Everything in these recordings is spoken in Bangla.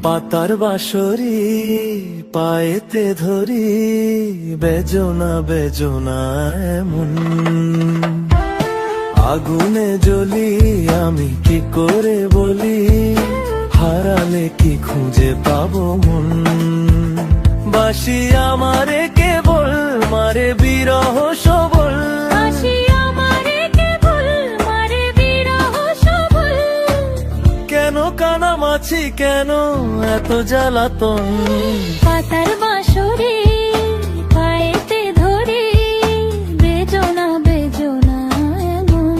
পাতার বাঁশরি পায়েতে ধরি, বেজনা বেজনা এমন। আগুনে জ্বলি আমি কি করে বলি, হারালে কি খুঁজে পাবো মন। বাসি আমারে কেবল মারে বিরহ সবল, কেন কানামাছি কেন এত জ্বালাতন। পাতার বাঁশরি পায়েতে ধরি, বেজনা বেজনা এমন।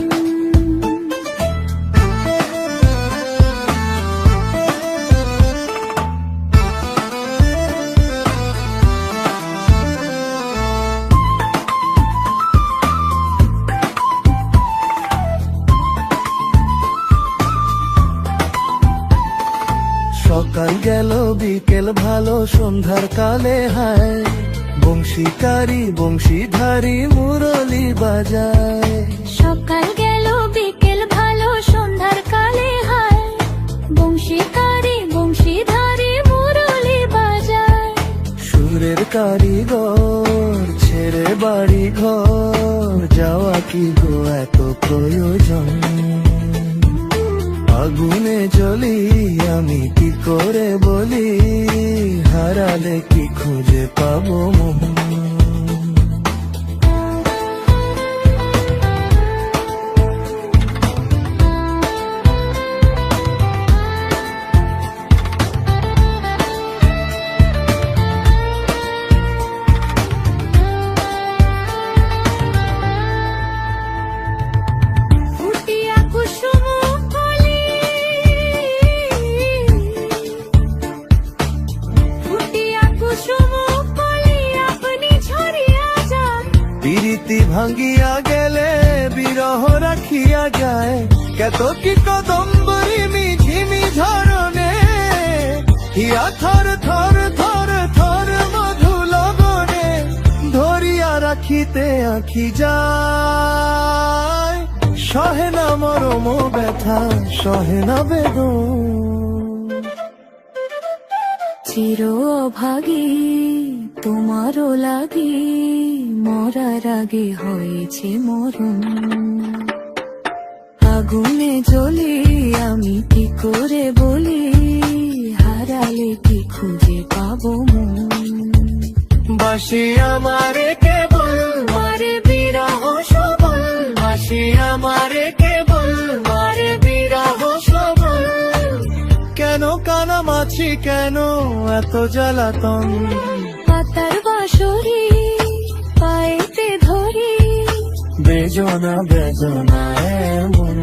সকাল গেল বিকেল ভালো সন্ধ্যার কালে হায়, বংশীকারী বংশীধারী মুরলি বাজায়। সকাল গেল বিকেল ভালো সন্ধ্যার কালে হায়, বংশীকারী বংশীধারী মুরলি বাজায়। সুরের কারিগর ছেড়ে বাড়ি ঘর, যাওয়া কি গো এত প্রয়োজন। আগুনে জ্বলি আমি কি করে বলি, হারালে কি খুঁজে পাবো মন। ফুটিয়া কুসুম কলি, ফুটিয়া কুসুম কলি আপনি ঝরিয়া যান। প্রীতি ভাঙ্গিয়া গেলে বিরহ রাখিয়া যায়, কত কি কদম্বরী মিঝিমি ঝরনে, হিয়া থর থর থর থর মধু লগনে, ধরিয়া রাখিতে আঁখি যায়। সহে না মরম ব্যথা সহে না বেদন। চির অভাগী তোমারও লাগি, মরার আগে হয়েছে মরণ। আগুনে জ্বলি আমি কি করে বলি, হারালে কি খুঁজে পাবো মন। বাসি আমারে কেবল মারে বিরহ সবল, বাসি আমারে কেবল মারে বিরহ সবল, কেন কানামাছি কেন এত জ্বালাতন। পাতার বাঁশরি পায়েতে ধরি, বেজনা বেজনা এমন।